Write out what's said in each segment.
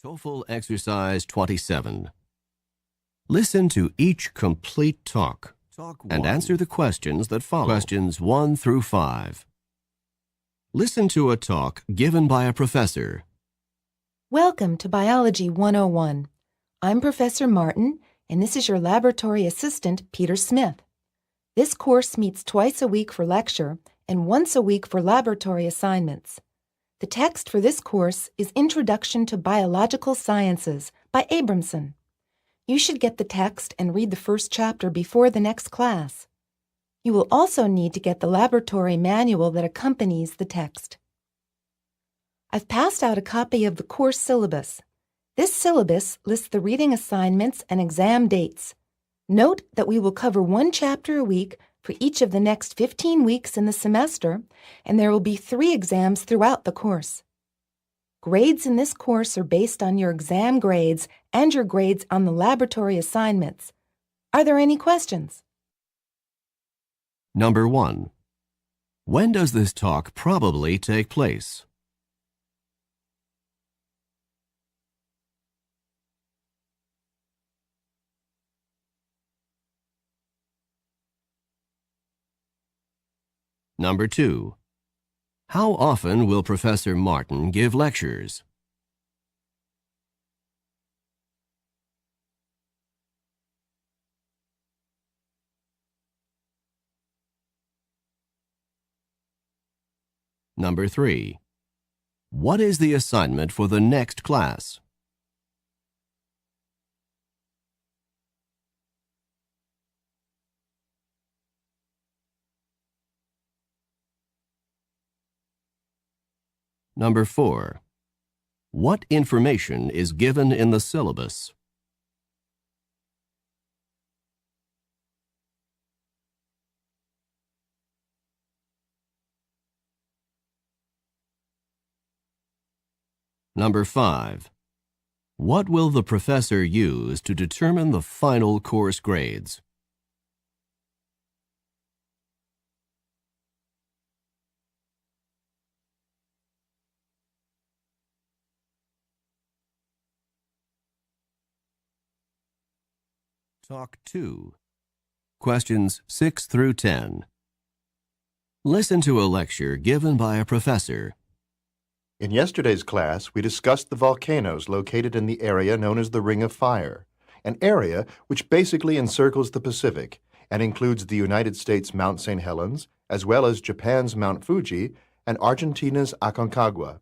TOEFL Exercise 27. Listen to each complete talk and answer the questions that follow. Questions 1 through 5. Listen to a talk given by a professor. Welcome to Biology 101. I'm Professor Martin, and this is your laboratory assistant, Peter Smith. This course meets twice a week for lecture and once a week for laboratory assignments. The text for this course is Introduction to Biological Sciences by Abramson. You should get the text and read the first chapter before the next class. You will also need to get the laboratory manual that accompanies the text. I've passed out a copy of the course syllabus. This syllabus lists the reading assignments and exam dates. Note that we will cover one chapter a week for each of the next 15 weeks in the semester, and there will be 3 exams throughout the course. Grades in this course are based on your exam grades and your grades on the laboratory assignments. Are there any questions? Number 1. When does this talk probably take place? Number 2. How often will Professor Martin give lectures? Number 3. What is the assignment for the next class? Number 4. What information is given in the syllabus? Number 5. What will the professor use to determine the final course grades? Talk 2. Questions 6 through 10. Listen to a lecture given by a professor. In yesterday's class, we discussed the volcanoes located in the area known as the Ring of Fire, an area which basically encircles the Pacific and includes the United States' Mount St. Helens, as well as Japan's Mount Fuji and Argentina's Aconcagua,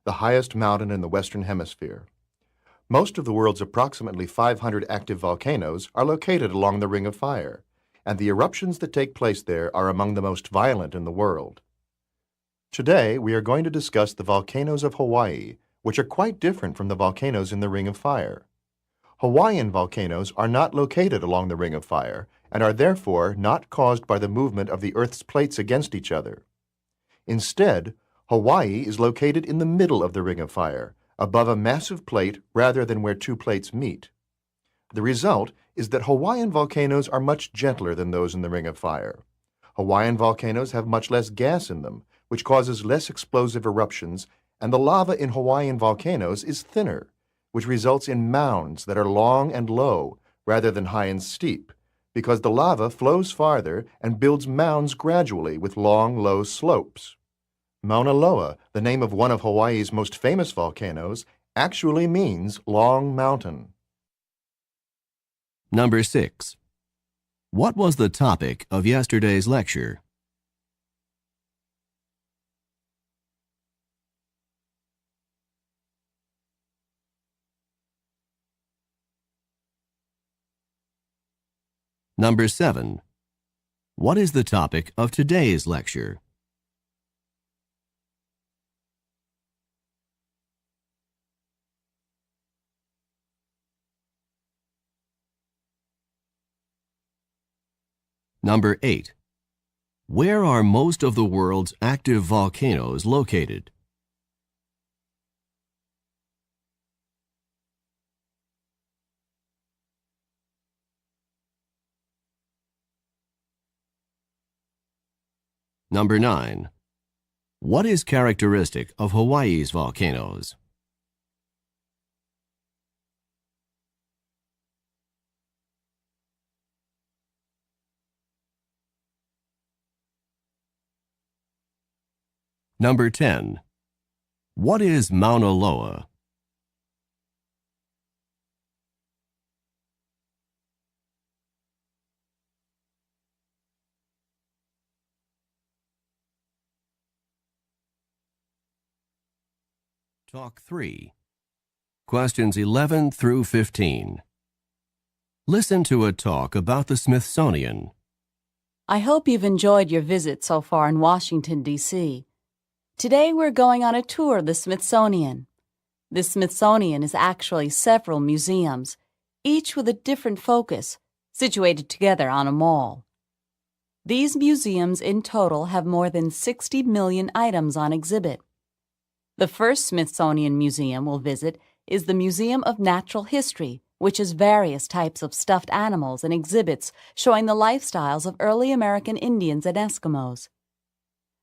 the highest mountain in the Western Hemisphere. Most of the world's approximately 500 active volcanoes are located along the Ring of Fire, and the eruptions that take place there are among the most violent in the world. Today, we are going to discuss the volcanoes of Hawaii, which are quite different from the volcanoes in the Ring of Fire. Hawaiian volcanoes are not located along the Ring of Fire and are therefore not caused by the movement of the Earth's plates against each other. Instead, Hawaii is located in the middle of the Ring of Fire, above a massive plate rather than where 2 plates meet. The result is that Hawaiian volcanoes are much gentler than those in the Ring of Fire. Hawaiian volcanoes have much less gas in them, which causes less explosive eruptions, and the lava in Hawaiian volcanoes is thinner, which results in mounds that are long and low rather than high and steep, because the lava flows farther and builds mounds gradually with long, low slopes. Mauna Loa, the name of one of Hawaii's most famous volcanoes, actually means long mountain. Number 6. What was the topic of yesterday's lecture? Number 7. What is the topic of today's lecture? Number 8. Where are most of the world's active volcanoes located? Number 9. What is characteristic of Hawaii's volcanoes? Number 10. What is Mauna Loa? Talk 3. Questions 11 through 15. Listen to a talk about the Smithsonian. I hope you've enjoyed your visit so far in Washington, D.C. Today we're going on a tour of the Smithsonian. The Smithsonian is actually several museums, each with a different focus, situated together on a mall. These museums in total have more than 60 million items on exhibit. The first Smithsonian museum we'll visit is the Museum of Natural History, which has various types of stuffed animals and exhibits showing the lifestyles of early American Indians and Eskimos.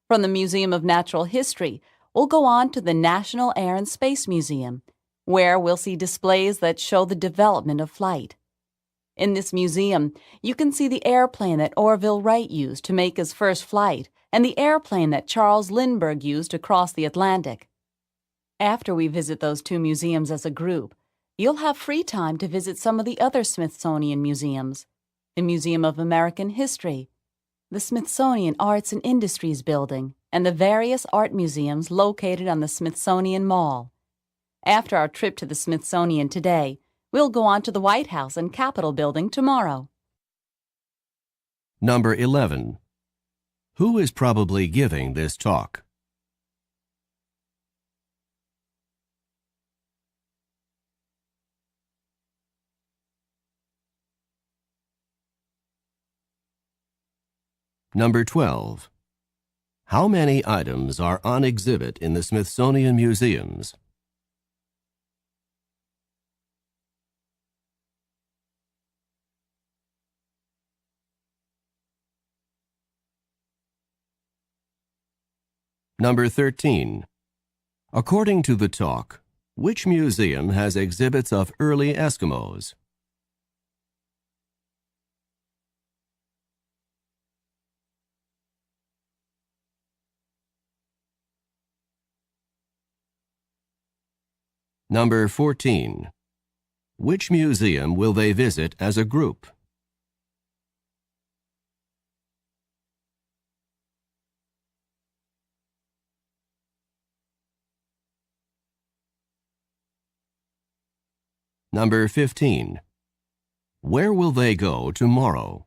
From the Museum of Natural History, we'll go on to the National Air and Space Museum, where we'll see displays that show the development of flight. In this museum, you can see the airplane that Orville Wright used to make his first flight and the airplane that Charles Lindbergh used to cross the Atlantic. After we visit those two museums as a group, you'll have free time to visit some of the other Smithsonian museums: the Museum of American History, the Smithsonian Arts and Industries Building, and the various art museums located on the Smithsonian Mall. After our trip to the Smithsonian today, we'll go on to the White House and Capitol Building tomorrow. Number 11. Who is probably giving this talk? Number 12. How many items are on exhibit in the Smithsonian museums? Number 13. According to the talk, which museum has exhibits of early Eskimos? Number 14. Which museum will they visit as a group? Number 15. Where will they go tomorrow?